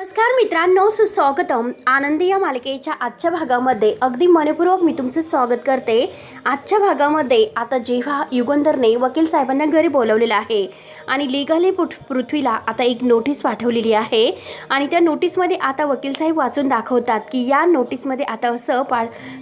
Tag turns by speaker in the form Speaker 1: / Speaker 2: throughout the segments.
Speaker 1: नमस्कार मित्रांनो, सुस्वागतम. आनंदी या मालिकेच्या आजच्या भागामध्ये अगदी मनपूर्वक मी तुमचं स्वागत करते. आजच्या भागामध्ये आता जेव्हा युगंधरने वकील साहेबांना घरी बोलवलेलं आहे आणि लिगली पृथ्वीला आता एक नोटीस पाठवलेली आहे आणि त्या नोटीसमध्ये आता वकील साहेब वाचून दाखवतात की या नोटीसमध्ये आता असं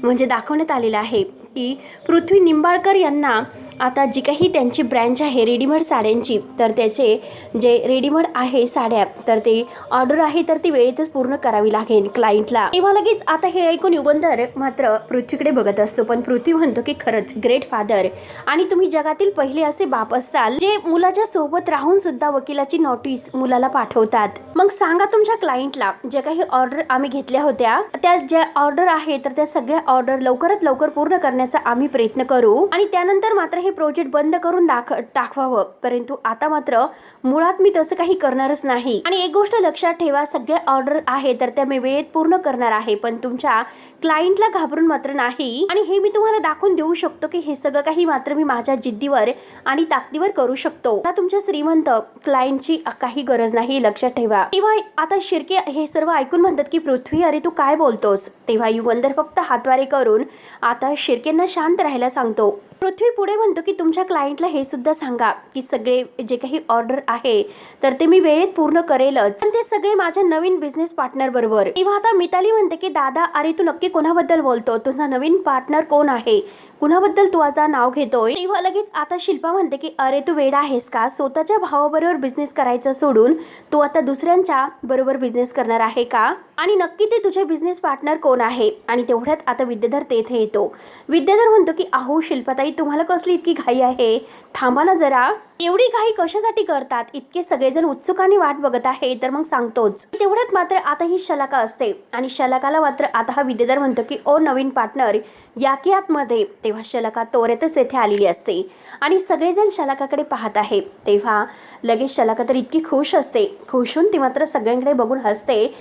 Speaker 1: म्हणजे दाखवण्यात आलेलं आहे की पृथ्वी निंबाळकर यांना आता जी काही त्यांची ब्रँच आहे रेडीमेड साड्यांची, तर त्याचे जे रेडीमेड आहे साड्या, तर ते ऑर्डर आहे तर ती वेळेतच पूर्ण करावी लागेल क्लायंटला. तेव्हा लगेच आता हे ऐकून युगंधर मात्र पृथ्वीकडे बघत असतो, पण पृथ्वी म्हणतो की खरंच ग्रेट फादर आणि तुम्ही जगातील पहिले असे बाप असताल जे मुलाच्या सोबत राहून सुद्धा वकिलाची नोटीस मुलाला पाठवतात. मग सांगा तुमच्या क्लायंटला जे काही ऑर्डर आम्ही घेतल्या होत्या त्या ज्या ऑर्डर आहे तर त्या सगळ्या ऑर्डर लवकरात लवकर पूर्ण करण्याचा आम्ही प्रयत्न करू आणि त्यानंतर मात्र हे प्रोजेक्ट बंद करून टाकवावं. परंतु आता मात्र मुळात मी तसं काही करणारच नाही आणि एक गोष्ट लक्षात ठेवा, सगळ्या ऑर्डर आहे तर त्या मी वेळेत पूर्ण करणार आहे, पण तुमच्या क्लायंटला घाबरून मात्र नाही. आणि हे मी तुम्हाला दाखवून देऊ शकतो की हे सगळं काही मात्र मी माझ्या जिद्दीवर आणि ताकदीवर करू शकतो. आता तुमच्या श्रीमंत क्लायंटची काही गरज नाही, लक्षात ठेवा. तेव्हा आता शिर्के हे सर्व ऐकून म्हणतात की पृथ्वी अरे तू काय बोलतोस. तेव्हा युगंधर फक्त हातवारे करून आता शिर्केंना शांत राहायला सांगतो. पृथ्वी पुढे म्हणतो की तुमच्या क्लायंटला हे सुद्धा सांगा की सगळे जे काही ऑर्डर आहे तर ते मी वेळेत पूर्ण करेलच, पण ते सगळे माझ्या नवीन बिझनेस पार्टनर बरोबर. तेव्हा आता मिताली म्हणते की दादा अरे तू नक्की कोणाबद्दल बोलतो, तुझा नवीन पार्टनर कोण आहे, कुणाबद्दल तू आता नाव घेतोय. तेव्हा लगेच आता शिल्पा म्हणते की अरे तू वेडा आहेस का, स्वतःच्या भावाबरोबर बिझनेस करायचं सोडून तू आता दुसऱ्यांच्या बरोबर बिझनेस करणार आहे का, आणि नक्की ते तुझे बिझनेस पार्टनर कोण आहे. आणि तेवढ्यात आता विद्याधर तेथे येतो. विद्याधर म्हणतो की अहो शिल्पाताई तुम्हाला कसली इतकी घाई आहे, थांबा ना जरा, एवढी घाई कशासाठी करतात, इतके सगळेजण उत्सुकाने वाट बघत आहे तर मग सांगतोच. तेवढ्यात मात्र आता ही शलाका असते आणि शलाकाला मात्र आता हा विद्याधर म्हणतो की ओ नवीन पार्टनर या की आतमध्ये. तेव्हा शलाका तोऱ्यातच तेथे आलेली असते आणि सगळेजण शलाकाकडे पाहत आहे. तेव्हा लगेच शलाका तर इतकी खुश असते, खुश होऊन ती मात्र सगळ्यांकडे बघून हसते.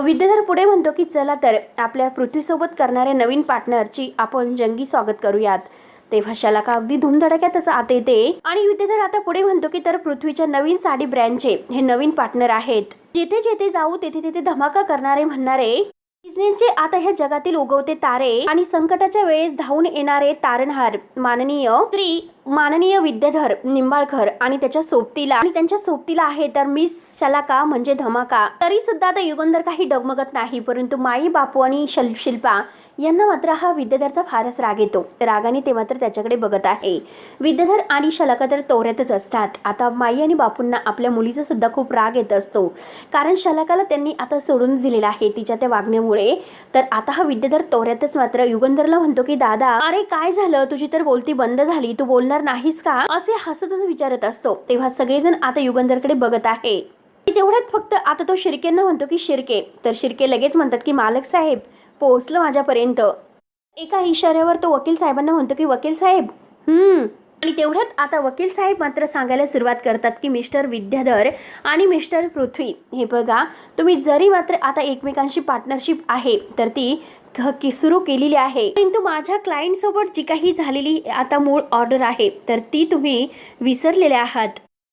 Speaker 1: विद्याधर पुढे म्हणतो की चला तर आपल्या पृथ्वीसोबत करणाऱ्या नवीन पार्टनरची आपण जंगी स्वागत करूयात. तेव्हा शलाका अगदी धुमधडाक्यातच आत येते आणि विद्याधर आता पुढे म्हणतो की तर पृथ्वीच्या नवीन साडी ब्रँडचे हे नवीन पार्टनर आहेत, जेथे जेथे जाऊ तेथे तेथे धमाका करणारे म्हणणारे बिझनेसचे आता ह्या जगातील उगवते तारे आणि संकटाच्या वेळेस धावून येणारे तारणहार माननीय विद्याधर निंबाळकर आणि त्याच्या सोबतीला आहे तर मिस शलाका म्हणजे धमाका. तरी सुद्धा आता युगंधर काही डगमगत नाही, परंतु माई बापू आणि शिल्पा यांना मात्र हा विद्याधरचा फारच राग येतो. रागाने ते मात्र त्याच्याकडे बघत आहे. विद्याधर आणि शलाका तर तोऱ्यातच असतात. आता माई आणि बापूंना आपल्या मुलीचा सुद्धा खूप राग येत असतो, कारण शलाकाला त्यांनी आता सोडून दिलेला आहे तिच्या त्या वागण्यामुळे. तर आता हा विद्याधर तोऱ्यातच मात्र युगंधरला म्हणतो की दादा अरे काय झालं, तुझी तर बोलती बंद झाली, तू बोलणार नाहीस का, असे हसतच विचारत असतो. तेव्हा सगळेजण आता युगंधरकडे बघत आहे. तेवढ्यात फक्त आता तो शिर्केंना म्हणतो की शिर्के, तर शिर्के लगेच म्हणतात की मालक साहेब पोहोचलं माझ्यापर्यंत. एका इशाऱ्यावर तो वकील साहेबांना म्हणतो की वकील साहेब आणि तेवढ्यात आता वकील साहेब मात्र सांगायला सुरुवात करतात की मिस्टर विद्याधर आणि मिस्टर पृथ्वी हे बघा, तुम्ही जरी मात्र आता एकमेकांशी पार्टनरशिप आहे तर ती सुरू केलेली आहे, परंतु माझ्या क्लायंट सोबत जी काही झालेली आता मूळ ऑर्डर आहे तर ती तुम्ही विसरलेले आहात.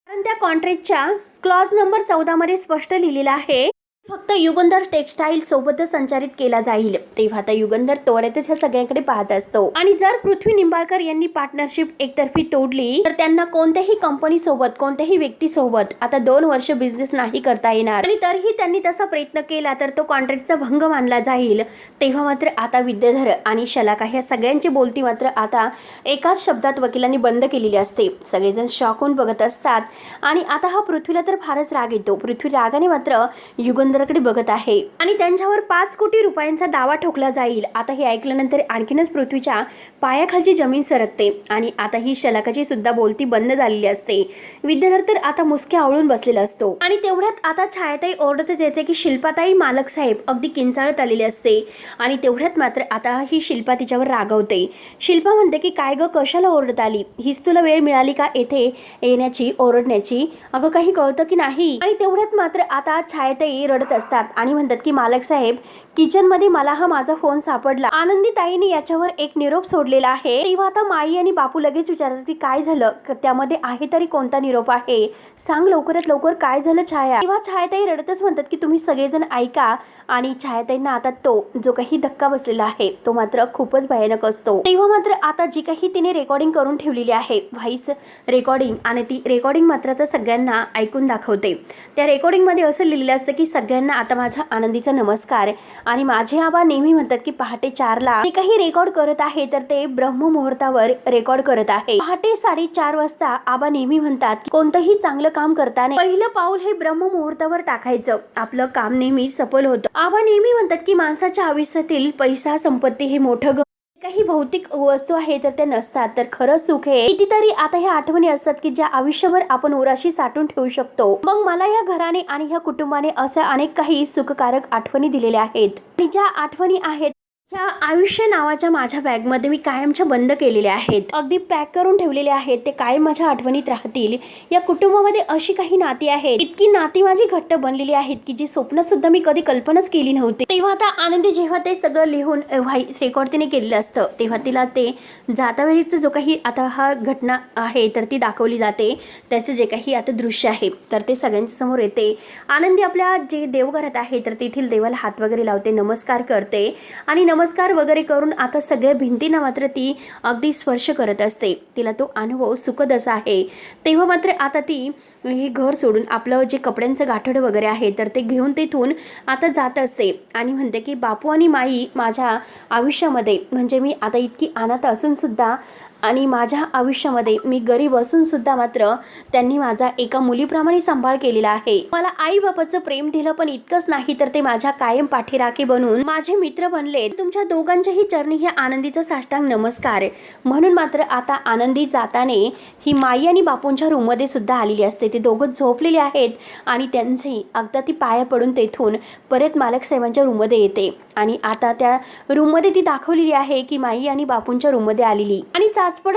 Speaker 1: कारण त्या कॉन्ट्रॅक्टच्या क्लॉज नंबर 14 मध्ये स्पष्ट लिहिलेलं आहे फक्त युगंधर टेक्सटाईल सोबतच संचालित केला जाईल. तेव्हा आता युगंधर तोऱ्यातच ह्या सगळ्यांकडे पाहत असतो आणि जर पृथ्वी निंबाळकर यांनी पार्टनरशिप एकतर्फी तोडली तर त्यांना कोणत्याही कंपनी सोबत कोणत्याही व्यक्ती सोबत आता 2 वर्ष बिझनेस नाही करता येणार आणि तरीही त्यांनी तसा प्रयत्न केला तर तो कॉन्ट्रॅक्टचा भंग मानला जाईल. तेव्हा मात्र आता विद्याधर आणि शलाका ह्या सगळ्यांची बोलती मात्र आता एकाच शब्दात वकिलांनी बंद केलेली असते. सगळेजण शॉक होऊन बघत असतात आणि आता हा पृथ्वीला तर फारच राग येतो. पृथ्वी रागाने मात्र युगंधरकडे बघत आहे आणि त्यांच्यावर 5 कोटी रुपयांचा दावा ठोकला जाईल. आता हे ऐकल्यानंतर आणखीनच पृथ्वीच्या पायाखालची जमीन सरकते आणि आता ही शलाकाची सुद्धा बोलती बंद झालेली असते. विद्याधर तर आता मुसक्या आवळून बसलेला असतो आणि तेवढ्यात आता छायाताई ओरडत येते की शिल्पाताई मालक साहेब अगदी किंचाळत आलेले असते आणि तेवढ्यात मात्र आता ही शिल्पा तिच्यावर रागवते. शिल्पा म्हणते की काय ग कशाला ओरडत आली, हीच तुला वेळ मिळाली का येथे येण्याची ओरडण्याची, अगं काही कळतं की नाही. आणि तेवढ्यात मात्र आता छायाताई रडत रडत असतात आणि म्हणतात की मालक साहेब, किचनमध्ये मला हा माझा फोन सापडला. आनंदी ताईने याच्यावर एक निरोप सोडलेला आहे. तेव्हा आता माई आणि बापू लगेच विचारतात की काय झालं, त्यामध्ये आहे तरी कोणता निरोप आहे, सांग लवकरात लवकर काय झालं छाया. तेव्हा छायाताई रडतच म्हणतात की तुम्ही सगळेजण ऐका. आणि छायाताईंना आता तो जो काही धक्का बसलेला आहे तो मात्र खूपच भयानक असतो. तेव्हा मात्र आता जी काही तिने रेकॉर्डिंग करून ठेवलेली आहे, व्हॉइस रेकॉर्डिंग, आणि ती रेकॉर्डिंग मात्र आता सगळ्यांना ऐकून दाखवते. त्या रेकॉर्डिंगमध्ये असं लिहिलेलं असतं की सगळ्यांना आता माझा आनंदीचा नमस्कार. आणि माझे आबा नेहमी म्हणतात की पहाटे 4ला जे काही रेकॉर्ड करत आहे तर ते ब्रह्ममुहूर्तावर रेकॉर्ड करत आहे. पहाटे 4:30 वाजता आबा नेहमी म्हणतात की कोणतंही चांगलं काम करताना पहिलं पाऊल हे ब्रह्ममुहूर्तावर टाकायचं, आपलं काम नेहमी सफल होतं. आबा नेहमी म्हणतात की माणसाच्या आयुष्यातील पैसा, संपत्ती हे मोठं काही भौतिक वस्तू आहे तर ते नसतात, तर खरं सुख हे कितीतरी आता ह्या आठवणी असतात की ज्या आयुष्यभर आपण उराशी साठवून ठेवू शकतो. मग मला या घराने आणि ह्या कुटुंबाने अशा अनेक काही सुखकारक आठवणी दिलेल्या आहेत आणि ज्या आठवणी आहेत ह्या आयुष्य नावाच्या माझ्या बॅगमध्ये मी कायमच्या बंद केलेल्या आहेत, अगदी पॅक करून ठेवलेले आहेत. ते कायम माझ्या आठवणीत राहतील. या कुटुंबामध्ये अशी काही नाती आहेत, इतकी नाती माझी घट्ट बनलेली आहेत की जी स्वप्न सुद्धा मी कधी कल्पनाच केली नव्हती. तेव्हा आता आनंदी जेव्हा ते सगळं लिहून व्हॉइस रेकॉर्ड तिने केलेलं असतं तेव्हा तिला ते जातावेळीचं जो काही आता हा घटना आहे तर ती दाखवली जाते. त्याचं जे काही आता दृश्य आहे तर ते सगळ्यांच्या समोर येते. आनंदी आपल्या जे देवघरात आहे तर तेथील देवाला हात वगैरे लावते, नमस्कार करते आणि नमस्कार वगैरे करून आता सगळ्या भिंतींना मात्र ती अगदी स्पर्श करत असते. तिला तो अनुभव सुखद असा आहे. तेव्हा मात्र आता ती हे घर सोडून आपलं जे कपड्यांचं गाठोडं वगैरे आहे तर ते घेऊन तिथून आता जात असते आणि म्हणते की बापू आणि माई माझ्या आयुष्यामध्ये, म्हणजे मी आता इतकी अनाथ असून सुद्धा आणि माझ्या आयुष्यामध्ये मी गरीब असून सुद्धा मात्र त्यांनी माझा एका मुलीप्रमाणे सांभाळ केलेला आहे. मला आई बापाचं प्रेम दिलं, पण इतकंच नाही तर ते माझ्या कायम पाठीराखे बनून माझे मित्र बनले. तुमच्या दोघांच्याही चरणी हे आनंदीचा साष्टांग नमस्कार. म्हणून मात्र आता आनंदी जाताने ही माई आणि बापूंच्या रूममध्ये सुद्धा आलेली असते. ते दोघं झोपलेले आहेत आणि त्यांची अगदी ती पाया पडून तेथून परत मालक साहेबांच्या रूममध्ये येते आणि आता त्या रूममध्ये ती दाखवलेली आहे की माई आणि बापूंच्या रूममध्ये आलेली आणि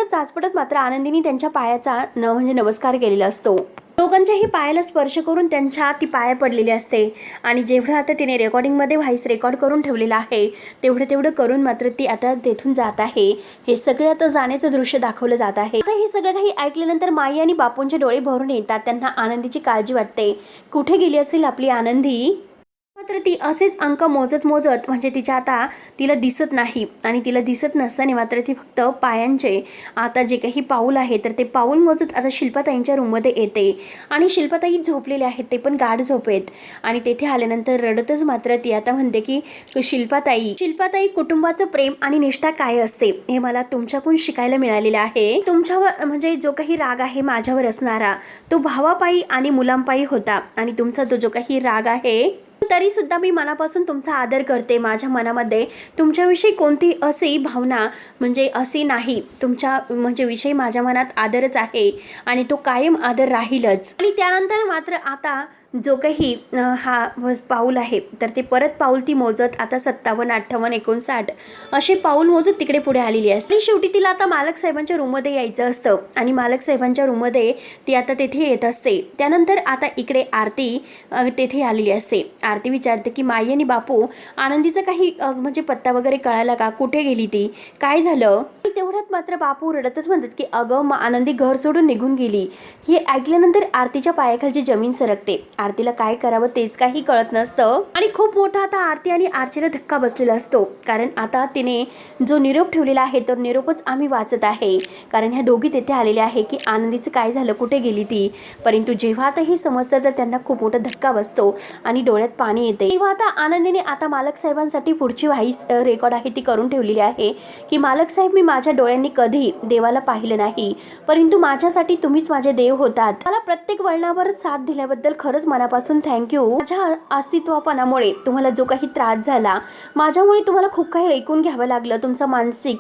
Speaker 1: चाचपडत मात्र आनंदीने त्यांच्या पायाचा म्हणजे नमस्कार केलेला असतो. दोघांच्याही पायाला स्पर्श करून त्यांच्या ती पाया पडलेली असते आणि जेवढं आता तिने रेकॉर्डिंगमध्ये व्हॉइस रेकॉर्ड करून ठेवलेलं आहे तेवढं करून मात्र ती आता तेथून जात आहे. हे सगळं आता जाण्याचं दृश्य दाखवलं जात आहे. आता हे सगळं काही ऐकल्यानंतर माई आणि बापूंचे डोळे भरून येतात. त्यांना आनंदीची काळजी वाटते. कुठे गेली असेल आपली आनंदी? मात्र ती असेच अंक मोजत म्हणजे तिला दिसत नाही आणि तिला दिसत नसताना मात्र ती फक्त पायांचे आता जे काही पाऊल आहे तर ते पाऊल मोजत आता शिल्पाताईंच्या रूममध्ये येते आणि शिल्पाताई झोपलेले आहेत, ते पण गाढ झोपेत. आणि तेथे आल्यानंतर रडतच मात्र ती आता म्हणते की शिल्पाताई कुटुंबाचं प्रेम आणि निष्ठा काय असते हे मला तुमच्याकडून शिकायला मिळालेलं आहे. तुमच्यावर म्हणजे जो काही राग आहे माझ्यावर असणारा तो भावापायी आणि मुलांपायी होता आणि तुमचा तो जो काही राग आहे तरी सुद्धा मी मनापासून तुमचा आदर करते. माझ्या मनामध्ये तुमच्याविषयी कोणती अशी भावना म्हणजे अशी नाही, तुमच्या म्हणजे विषयी माझ्या मनात आदरच आहे आणि तो कायम आदर राहीलच. आणि त्यानंतर मात्र आता जो काही हा पाऊल आहे तर ते परत पाऊल ती मोजत आता 57, 58, 59 असे पाऊल मोजत तिकडे पुढे आलेली असते. आणि शेवटी तिला आता मालक साहेबांच्या रूममध्ये यायचं असतं आणि मालक साहेबांच्या रूममध्ये ती आता तेथे येत असते. त्यानंतर आता इकडे आरती तेथे आलेली असते. आरती विचारते की माई आणि बापू आनंदीचा काही म्हणजे पत्ता वगैरे कळाला का, कुठे गेली ती, काय झालं? तेवढ्यात मात्र बापू रडतच म्हणतात की अगं आनंदी घर सोडून निघून गेली. हे ऐकल्यानंतर आरतीच्या पायाखालची जमीन सरकते. आरतीला काय करावं तेच काही कळत नसतं आणि खूप मोठा आता आरती आणि आरतीला धक्का बसलेला असतो. कारण आता तिने जो निरोप ठेवलेला आहे तो निरोपच आम्ही वाचत आहे. कारण ह्या दोघी तेथे आलेल्या आहे की आनंदीचं काय झालं, कुठे गेली ती. परंतु जेव्हा आता हे समजतं तर त्यांना खूप मोठा धक्का बसतो आणि डोळ्यात पाणी येते. तेव्हा आता आनंदीने आता मालक साहेबांसाठी पुढची व्हॉइस रेकॉर्ड आहे ती करून ठेवलेली आहे की मालक साहेब, मी माझ्या डोळ्यांनी कधी देवाला पाहिलं नाही, परंतु माझ्यासाठी तुम्हीच माझे देव होतात. मला प्रत्येक वळणावर साथ दिल्याबद्दल खरंच मनापासून थँक्यू. माझ्या अस्तित्वपणामुळे तुम्हाला जो काही त्रास झाला, माझ्यामुळे तुम्हाला खूप काही ऐकून घ्यावं लागलं, तुमचा मानसिक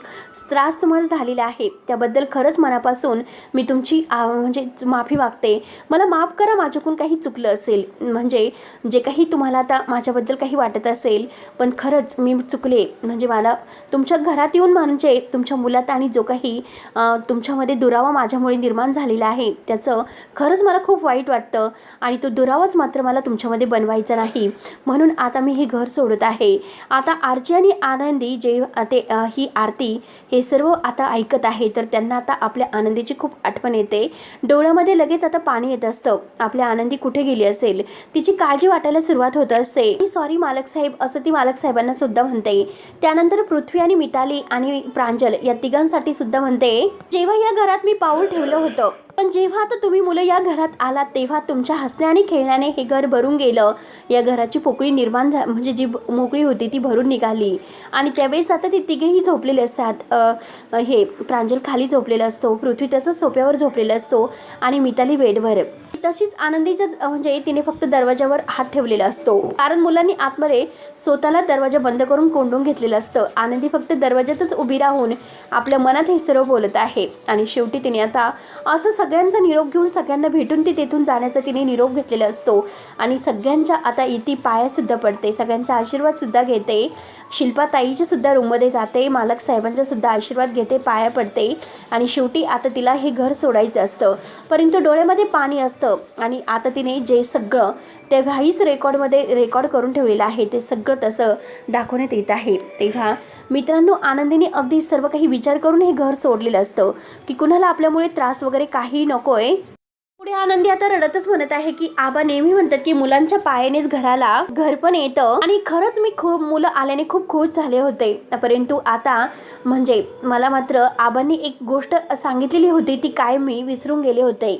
Speaker 1: त्रास तुम्हाला झालेला आहे, त्याबद्दल खरंच मनापासून मी तुमची म्हणजे माफी मागते. मला माफ करा माझ्याकडून काही चुकलं असेल, म्हणजे जे काही तुम्हाला आता माझ्याबद्दल काही वाटत असेल, पण खरंच मी चुकले. म्हणजे मला तुमच्या घरात येऊन म्हणजे तुमच्या मुलात आणि जो काही तुमच्यामध्ये दुरावा माझ्यामुळे निर्माण झालेला आहे त्याचं खरंच मला खूप वाईट वाटतं आणि तो दुरावा दुरावाच मात्र मला तुमच्यामध्ये बनवायचा नाही, म्हणून आता मी हे घर सोडत आहे. आता आरची आणि आनंदी जे ही आरती हे सर्व आता ऐकत आहे, तर त्यांना आता आपल्या आनंदीची खूप आठवण येते. डोळ्यामध्ये लगेच आता पाणी येत असतं. आपल्या आनंदी कुठे गेली असेल, तिची काळजी वाटायला सुरुवात होत असते. सॉरी मालक साहेब असं ती मालक साहेबांना सुद्धा म्हणते. त्यानंतर पृथ्वी आणि मिताली आणि प्रांजल या तिघांसाठी सुद्धा म्हणते, जेव्हा या घरात मी पाऊल ठेवलं होतं, पण जेव्हा आता तुम्ही मुलं या घरात आलात तेव्हा तुमच्या हसण्या आणि खेळण्याने हे घर भरून गेलं. या घराची पोकळी निर्माण म्हणजे जी मोकळी होती ती भरून निघाली. आणि त्यावेळेस आता ते तिघेही झोपलेले असतात. हे प्रांजल खाली झोपलेला असतो, पृथ्वी तसंच सोफ्यावर झोपलेला असतो आणि मिताली बेडवर. तशीच आनंदीचं म्हणजे तिने फक्त दरवाजावर हात ठेवलेला असतो, कारण मुलांनी आतमध्ये स्वतःला दरवाजा बंद करून कोंडून घेतलेलं असतं. आनंदी फक्त दरवाजातच उभी राहून आपल्या मनात हे सर्व बोलत आहे. आणि शेवटी तिने आता असं सगळ्यांचा निरोप घेऊन सगळ्यांना भेटून ती तेथून जाण्याचा तिने निरोप घेतलेला असतो. आणि सगळ्यांच्या आता इथे पायासुद्धा पडते, सगळ्यांचा आशीर्वादसुद्धा घेते. शिल्पाताईच्या सुद्धा रूममध्ये जाते, मालक साहेबांचा सुद्धा आशीर्वाद घेते, पाया पडते. आणि शेवटी आता तिला हे घर सोडायचं असतं, परंतु डोळ्यामध्ये पाणी असतं. आणि आता तिने जे सगळं त्या व्हॉइस रेकॉर्ड करून ठेवलेलं आहे ते सगळं तसं दाखवण्यात येत आहे. तेव्हा मित्रांनो, आनंदीने अगदी सर्व काही विचार करून हे घर सोडलेलं असतं की कुणाला आपल्यामुळे त्रास वगैरे काही नकोय. पुढे आनंदी आता रडतच म्हणत आहे की आबा नेहमी म्हणतात की मुलांच्या पायानेच घराला घर पण येतं, आणि खरंच मी खूप मुलं आल्याने खूप खुश झाले होते, परंतु आता म्हणजे मला मात्र आबांनी एक गोष्ट सांगितलेली होती ती काय मी विसरून गेले होते.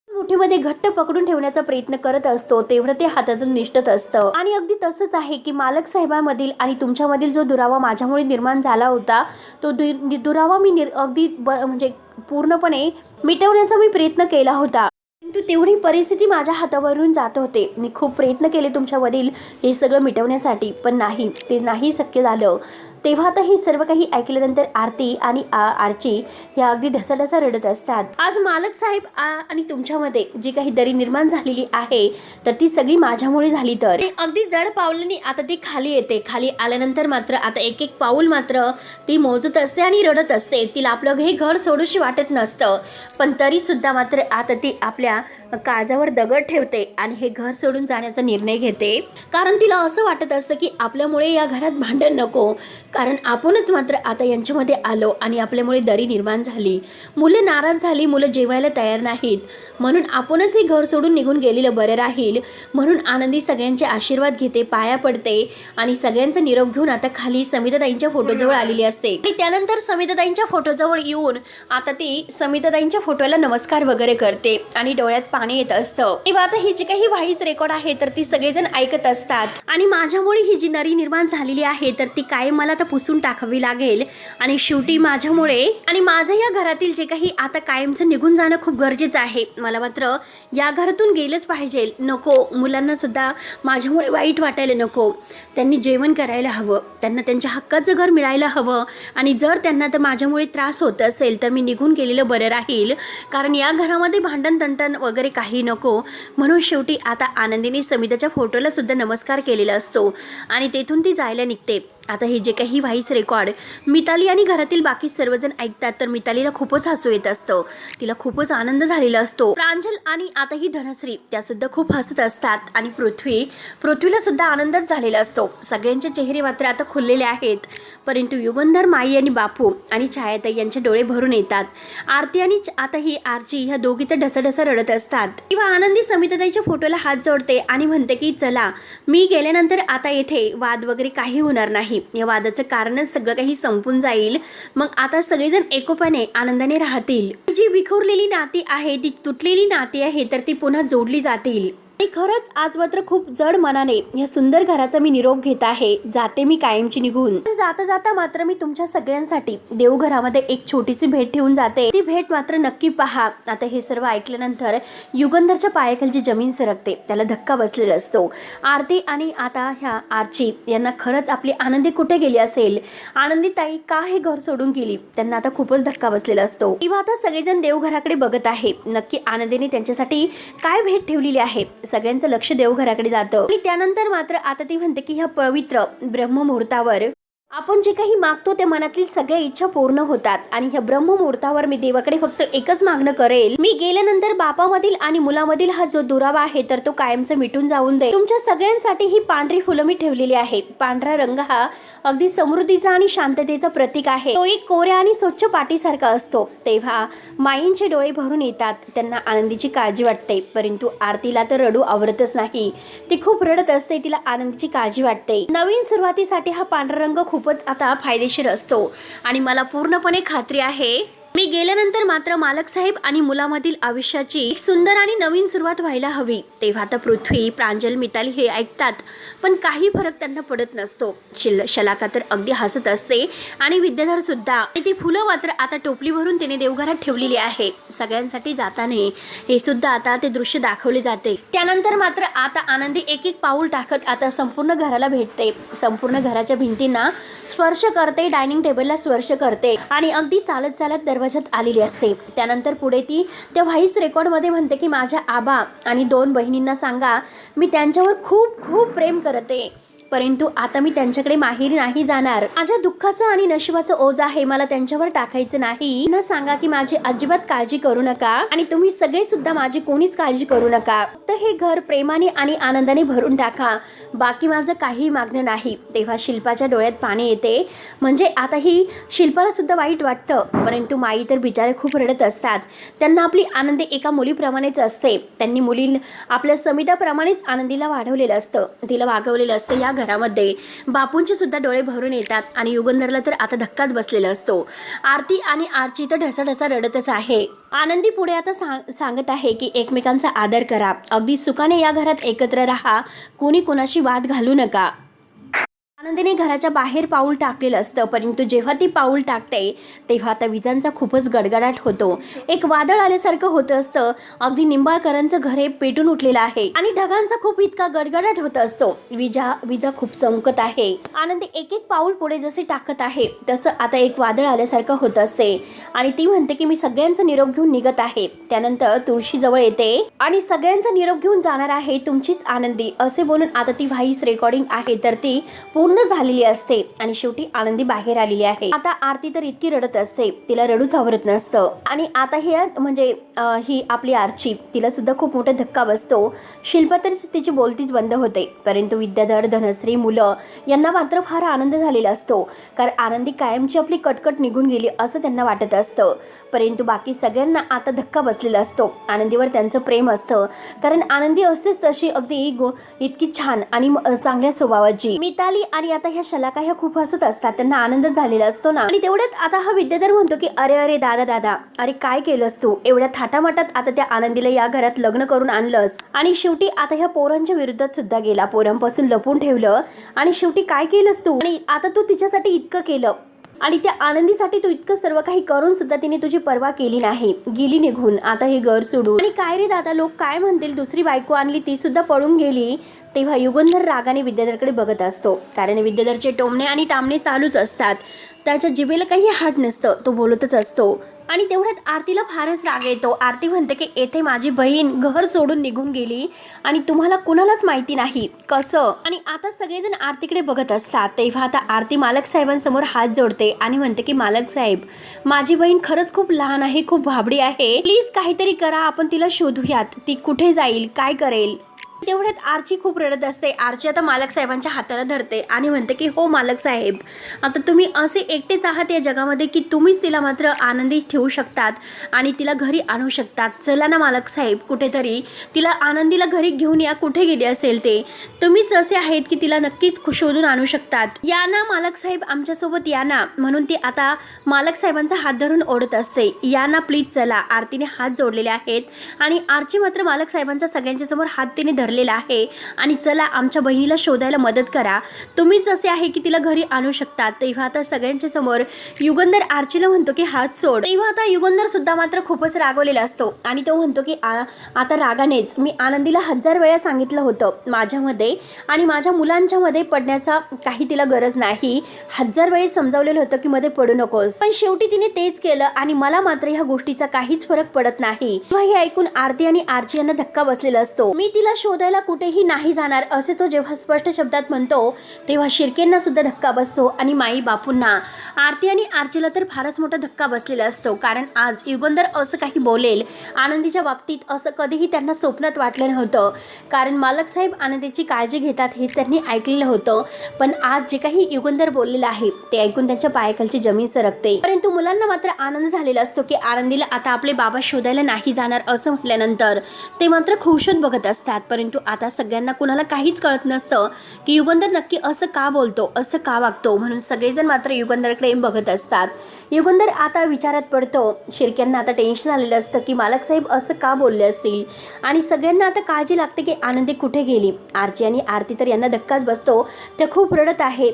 Speaker 1: मुठीमध्ये घट्ट पकडून ठेवण्याचा प्रयत्न करत असतो तेवढं ते हातातून निष्ठत असतं. आणि अगदी तसंच आहे की मालक साहेबांमधील आणि तुमच्यामधील जो दुरावा माझ्यामुळे निर्माण झाला होता तो दुरावा मी अगदी म्हणजे पूर्णपणे मिटवण्याचा मी प्रयत्न केला होता, परंतु तेवढी परिस्थिती माझ्या हातावरून जात होते. मी खूप प्रयत्न केले तुमच्यावरील हे सगळं मिटवण्यासाठी, पण नाही, ते नाही शक्य झालं. तेव्हा आता हे सर्व काही ऐकल्यानंतर आरती आणि आरची ह्या अगदी ढसाढसा रडत असतात. आज मालक साहेब आणि तुमच्यामध्ये जी काही दरी निर्माण झालेली आहे तर ती सगळी माझ्यामुळे झाली. तर अगदी जड पावलांनी आता ती खाली येते. खाली आल्यानंतर मात्र आता एक एक पाऊल मात्र ती मोजत असते आणि रडत असते. तिला आपलं हे घर सोडूशी वाटत नसतं, पण तरी सुद्धा मात्र आता ती आपल्या काळजावर दगड ठेवते आणि हे घर सोडून जाण्याचा निर्णय घेते. कारण तिला असं वाटत असतं की आपल्यामुळे या घरात भांडण नको, कारण आपणच मात्र आता यांच्यामध्ये आलो आणि आपल्यामुळे दरी निर्माण झाली. मुलं नाराज झाली, मुलं जेवायला तयार नाहीत, म्हणून आपणच हे घर सोडून निघून गेलेलं बरं राहील. म्हणून आनंदी सगळ्यांचे आशीर्वाद घेते, पाया पडते आणि सगळ्यांचा निरोप घेऊन आता खाली समिताताईंच्या फोटोजवळ आलेली असते. आणि त्यानंतर समिताताईंच्या फोटोजवळ येऊन आता ती समिताताईंच्या फोटोला नमस्कार वगैरे करते आणि डोळ्यात पाणी येत असतं. तेव्हा आता ही जी काही व्हॉइस रेकॉर्ड आहे तर ती सगळेजण ऐकत असतात. आणि माझ्यामुळे ही जी दरी निर्माण झालेली आहे तर ती कायम मला पुसून टाकावी लागेल. आणि शेवटी माझ्यामुळे आणि माझं या घरातील जे काही आता कायमचं निघून जाणं खूप गरजेचं आहे. मला मात्र या घरातून गेलंच पाहिजे. नको, मुलांना सुद्धा माझ्यामुळे वाईट वाटायला नको. त्यांनी जेवण करायला हवं, त्यांना त्यांच्या हक्काचं घर मिळायला हवं. आणि जर त्यांना तर माझ्यामुळे त्रास होत असेल तर मी निघून गेलेलं बरं राहील, कारण या घरामध्ये भांडण तंटण वगैरे काही नको. म्हणून शेवटी आता आनंदीने समिताच्या फोटोला सुद्धा नमस्कार केलेला असतो आणि तेथून ती जायला निघते. आता हे जे काही व्हॉइस रेकॉर्ड मिताली आणि घरातील बाकी सर्वजण ऐकतात तर मितालीला खूपच हसू येत असतं, तिला खूपच आनंद झालेला असतो. प्रांजल आणि आता ही धनश्री त्या सुद्धा खूप हसत असतात. आणि पृथ्वीला सुद्धा आनंदच झालेला असतो. सगळ्यांचे चेहरे मात्र आता खुललेले आहेत, परंतु युगंधर, माई आणि बापू आणि छायाताई यांचे डोळे भरून येतात. आरती आणि आता ही आरची ह्या दोघी तर ढसाढसा रडत असतात. किंवा आनंदी समिताताईच्या फोटोला हात जोडते आणि म्हणते की चला, मी गेल्यानंतर आता येथे वाद वगैरे काही होणार नाही. या वादाचं कारणच सगळं काही संपून जाईल. मग आता सगळेजण एकोप्याने आनंदाने राहतील. जी विखुरलेली नाती आहे, ती तुटलेली नाती आहे तर ती पुन्हा जोडली जातील. आणि खरंच आज मात्र खूप जड मनाने या सुंदर घराचा मी निरोप घेत आहे. जाते मी कायमची निघून. जाता जाता मात्र मी तुमच्या सगळ्यांसाठी देवघरामध्ये एक छोटीशी भेट ठेवून जाते. ती भेट मात्र नक्की पहा. आता हे सर्व ऐकल्यानंतर युगंधरच्या पायाखालची जमीन सरकते, त्याला धक्का बसलेला असतो. आरती आणि आता ह्या आरची यांना खरंच आपली आनंदी कुठे गेली असेल, आनंदी ताई का हे घर सोडून गेली, त्यांना आता खूपच धक्का बसलेला असतो. किंवा आता सगळेजण देवघराकडे बघत आहे, नक्की आनंदीने त्यांच्यासाठी काय भेट ठेवलेली आहे. सगळ्यांचं लक्ष देवघराकडे जातं. आणि त्यानंतर मात्र आता ती म्हणते की ह्या पवित्र ब्रह्ममुहूर्तावर आपण जे काही मागतो ते मनातील सगळ्या इच्छा पूर्ण होतात आणि ह्या ब्रह्ममुहूर्तावर मी देवाकडे फक्त एकच मागणं करेल, मी गेल्यानंतर बापामधील आणि मुलामधील हा जो दुरावा आहे तर तो कायमचा मिटून जाऊन दे. तुमच्या सगळ्यांसाठी ही पांढरी फुलं मी ठेवलेली आहेत. पांढरा रंग हा अगदी समृद्धीचा आणि शांततेचा प्रतीक आहे. तो एक कोऱ्या आणि स्वच्छ पाटीसारखा असतो. तेव्हा माईंचे डोळे भरून येतात, त्यांना आनंदीची काळजी वाटते. परंतु आरतीला तर रडू आवडतच नाही. ती खूप रडत असते, तिला आनंदीची काळजी वाटते. नवीन सुरुवातीसाठी हा पांढरा रंग खूपच आता फायदेशीर असतो आणि मला पूर्णपणे खात्री आहे मी गेल्यानंतर मात्र मालक साहेब आणि मुलामधील आयुष्याची एक सुंदर आणि नवीन सुरुवात व्हायला हवी. तेव्हा आता पृथ्वी, प्रांजल, मिताली हे ऐकतात पण काही फरक त्यांना पडत नसतो. शलाका तर अगदी हसत असते आणि विद्याधर सुद्धा. ती फुलं मात्र आता टोपली भरून तिने देवघरात ठेवलेली आहे. सगळ्यांसाठी जाताना हे सुद्धा आता ते दृश्य दाखवले जाते. त्यानंतर मात्र आता आनंदी एक एक पाऊल टाकत आता संपूर्ण घराला भेटते. संपूर्ण घराच्या भिंतींना स्पर्श करते, डायनिंग टेबलला स्पर्श करते आणि अगदी चालत चालत दरवाजात आलेली असते. त्यानंतर पुढे ती त्या व्हॉइस रेकॉर्डमध्ये म्हणते की माझ्या आबा आणि 2 बहिणींना सांगा मी त्यांच्यावर खूप खूप प्रेम करते, परंतु आता मी त्यांच्याकडे माहेरी नाही जाणार. माझ्या दुःखाचं आणि नशिबाचं ओझ आहे, मला त्यांच्यावर टाकायचं नाही. न सांगा की माझी अजिबात काळजी करू नका आणि तुम्ही सगळे सुद्धा माझी कोणीच काळजी करू नका. फक्त हे घर प्रेमाने आणि आनंदाने भरून टाका, बाकी माझं काही मागणं नाही. तेव्हा शिल्पाच्या डोळ्यात पाणी येते. म्हणजे आता ही शिल्पाला सुद्धा वाईट वाटतं, परंतु माई तर बिचारे खूप रडत असतात. त्यांना आपली आनंदी एका मुलीप्रमाणेच असते. त्यांनी आपल्या समिताप्रमाणेच आनंदीला वाढवलेलं असतं, तिला वागवलेलं असतं. या घरामध्ये बापूंचे सुद्धा डोळे भरून येतात आणि युगंधरला तर आता धक्काच बसलेला असतो. आरती आणि आरची तर ढसाढसा रडतच आहे. आनंदी पुढे आता सांगत आहे की एकमेकांचा आदर करा, अगदी सुखाने या घरात एकत्र राहा, कोणी कोणाशी वाद घालू नका. आनंदीने घराच्या बाहेर पाऊल टाकलेलं असतं, परंतु जेव्हा ती पाऊल टाकते तेव्हा आता विजांचा खूपच गडगडाट होतो. एक वादळ आल्यासारखं होतं असतं. अगदी निंबाळकरांचं घर हे पेटून उठलेलं आहे आणि ढगांचा खूप इतका गडगडाट होत असतो. विजा खूप चमकत आहे. आनंदी एक एक पाऊल पुढे जसे टाकत आहे तसं आता एक वादळ आल्यासारखं होत असते आणि ती म्हणते की मी सगळ्यांचा निरोप घेऊन निघत आहे. त्यानंतर तुळशी जवळ येते आणि सगळ्यांचा निरोप घेऊन जाणार आहे तुमचीच आनंदी असे बोलून आता ती व्हॉइस रेकॉर्डिंग आहे तर ती पूर्ण झालेली असते आणि शेवटी आनंदी बाहेर आलेली आहे. आता आरती तर इतकी रडत असते, तिला रडूच आवडत नसतं आणि आता हे म्हणजे ही आपली आरची, तिला सुद्धा खूप मोठा धक्का बसतो. शिल्पा तर तिची बोलतीच बंद होते, परंतु विद्याधर, धनश्री, मुलं यांना मात्र फार आनंद झालेला असतो, कारण आनंदी कायमची आपली कटकट निघून गेली असं त्यांना वाटत असतं. परंतु बाकी सगळ्यांना आता धक्का बसलेला असतो. आनंदीवर त्यांचं प्रेम असतं, कारण आनंदी असतेच तशी अगदी इतकी छान आणि चांगल्या स्वभावाची. मिताली आणि आता ह्या शलाका ह्या खूप हसत असतात, त्यांना आनंद झालेला असतो ना. आणि तेवढ्यात आता हा विद्याधर म्हणतो की अरे अरे दादा, अरे काय केलंस तू, एवढ्या थाटामाटात आता त्या आनंदीला या घरात लग्न करून आणलंस आणि शेवटी आता ह्या पोरांच्या विरुद्धात सुद्धा गेला, पोरांपासून लपून ठेवलं आणि शेवटी काय केलंस तू. आणि आता तू तिच्यासाठी इतकं केलं आणि त्या आनंदीसाठी तू इतकं सर्व काही करून सुद्धा तिने तुझी पर्वा केली नाही, गेली निघून आता हे घर सोडून. आणि काय रे दादा, लोक काय म्हणतील, दुसरी बायको आणली ती सुद्धा पळून गेली. तेव्हा युगंधर रागाने विद्याधरकडे बघत असतो, कारण विद्याधरचे टोमणे आणि टामणे चालूच असतात. त्याच्या जिभेला काही हाड नसतं, तो बोलतच असतो. आणि तेवढ्यात आरतीला फारच राग येतो. आरती म्हणते की येथे माझी बहीण घर सोडून निघून गेली आणि तुम्हाला कुणालाच माहिती नाही कसं. आणि आता सगळेजण आरतीकडे बघत असतात. तेव्हा आता आरती मालक साहेबांसमोर हात जोडते आणि म्हणते की मालक साहेब, माझी बहीण खरंच खूप लहान आहे, खूप भाबडी आहे, प्लीज काहीतरी करा, आपण तिला शोधूयात, ती कुठे जाईल, काय करेल. तेवढ्यात आरची खूप रडत असते. आरची आता मालक साहेबांच्या हाताला धरते आणि म्हणते की हो मालक साहेब, आता तुम्ही असे एकटेच आहात या जगामध्ये की तुम्हीच तिला मात्र आनंदी ठेवू शकतात आणि तिला घरी आणू शकतात. चला ना मालक साहेब, कुठेतरी तिला आनंदीला घरी घेऊन या, कुठे गेली असेल ते, तुम्हीच असे आहेत की तिला नक्कीच शोधून आणू शकतात. या ना मालक साहेब, आमच्यासोबत या ना. म्हणून ती आता मालक साहेबांचा हात धरून ओढत असते, या ना प्लीज चला. आरतीने हात जोडलेले आहेत आणि आरची मात्र मालक साहेबांचा सगळ्यांच्या समोर हात तिने धरलेला आहे आणि चला आमच्या बहिणीला शोधायला मदत करा, तुम्हीच असे आहे की तिला घरी आणू शकतात. तेव्हा आता सगळ्यांच्या समोर युगंधर आरचीला म्हणतो की हात सोड. तेव्हा आता युगंधर सुद्धा मात्र खूपच रागवलेला असतो आणि तो म्हणतो की आता रागानेच मी आनंदीला 1000 वेळा सांगितलं होतं माझ्यामध्ये आणि माझ्या मुलांच्या मध्ये पडण्याचा काही तिला गरज नाही, 1000 वेळेस समजावलेलं होतं की मध्ये पडू नकोस, पण शेवटी तिने तेच केलं आणि मला मात्र ह्या गोष्टीचा काहीच फरक पडत नाही. तेव्हा हे ऐकून आरती आणि आरची यांना धक्का बसलेला असतो. मी तिला शोध शोधायला कुठेही नाही जाणार असे तो जेव्हा स्पष्ट शब्दात म्हणतो तेव्हा शिर्केंना सुद्धा धक्का बसतो आणि माई बापूंना, आरती आणि आर्चीला तर फारच मोठा धक्का बसलेला असतो. कारण आज युगंधर असं काही बोलेल आनंदीच्या बाबतीत असं कधीही त्यांना स्वप्नात वाटलं नव्हतं. कारण मालक साहेब आनंदीची काळजी घेतात हे त्यांनी ऐकलेलं होतं. पण आज जे काही युगंधर बोललेलं आहे ते ऐकून त्यांच्या पायाखालची जमीन सरकते. परंतु मुलांना मात्र आनंद झालेला असतो की आनंदीला आता आपले बाबा शोधायला नाही जाणार असं म्हटल्यानंतर ते मात्र खुशात बघत असतात. परंतु आता सगळ्यांना कुणाला काहीच कळत नसतं की युगंधर नक्की असं का बोलतो, असं का वागतो. म्हणून सगळेजण मात्र युगंधरकडे बघत असतात. युगंधर आता विचारात पडतो. शिर्क्यांना आता टेन्शन आलेलं असतं की मालक साहेब असं का बोलले असतील आणि सगळ्यांना आता काळजी लागते की आनंदी कुठे गेली. आर्ची आणि आरती तर यांना धक्काच बसतो, ते खूप रडत आहे.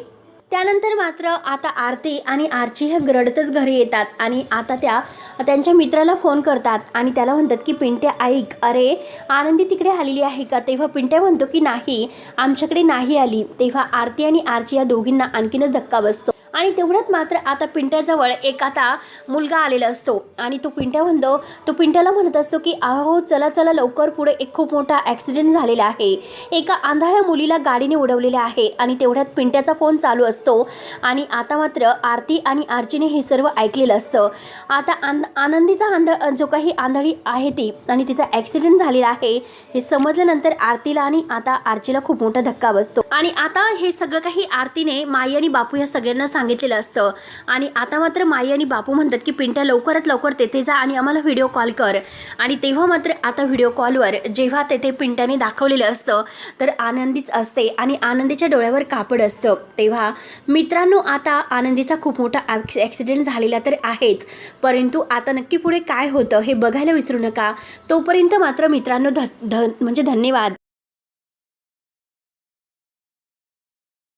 Speaker 1: त्यानंतर मात्र आता आरती आणि आर्ची ह्या रडतच घरी येतात आणि आता त्या त्यांच्या मित्राला फोन करतात आणि त्याला म्हणतात की पिंट्या ऐक, अरे आनंदी तिकडे आलेली आहे का. तेव्हा पिंट्या म्हणतो की नाही, आमच्याकडे नाही आली. तेव्हा आरती आणि आर्ची या दोघींना आणखीनच धक्का बसतो आणि तेवढ्यात मात्र आता पिंट्याजवळ एक आता मुलगा आलेला असतो आणि तो पिंट्याला म्हणत असतो की अहो चला चला लवकर, पुढे एक खूप मोठा ॲक्सिडेंट झालेला आहे. एका आंधळ्या मुलीला गाडीने उडवलेले आहे. आणि तेवढ्यात पिंट्याचा फोन चालू असतो आणि आता मात्र आरती आणि आर्चीने हे सर्व ऐकलेलं असतं. आता आनंदीचा जो काही आंधळी आहे ती आणि तिचा ॲक्सिडेंट झालेला आहे हे समजल्यानंतर आरतीला आणि आता आर्चीला खूप मोठा धक्का बसतो. आणि आता हे सगळं काही आरतीने माई आणि बापू या सगळ्यांना सांगितलेलं असतं. आणि आता मात्र माई आणि बापू म्हणतात की पिंट्या लवकरात लवकर तेथे जा आणि आम्हाला व्हिडिओ कॉल कर. आणि तेव्हा मात्र आता व्हिडिओ कॉलवर जेव्हा तेथे पिंट्याने दाखवलेलं असतं तर आनंदीच असते आणि आनंदीच्या डोळ्यावर कापड असतं. तेव्हा मित्रांनो, आता आनंदीचा खूप मोठा ॲक्सिडेंट झालेला तर आहेच, परंतु आता नक्की पुढे काय होतं हे बघायला विसरू नका. तोपर्यंत मात्र मित्रांनो म्हणजे धन्यवाद.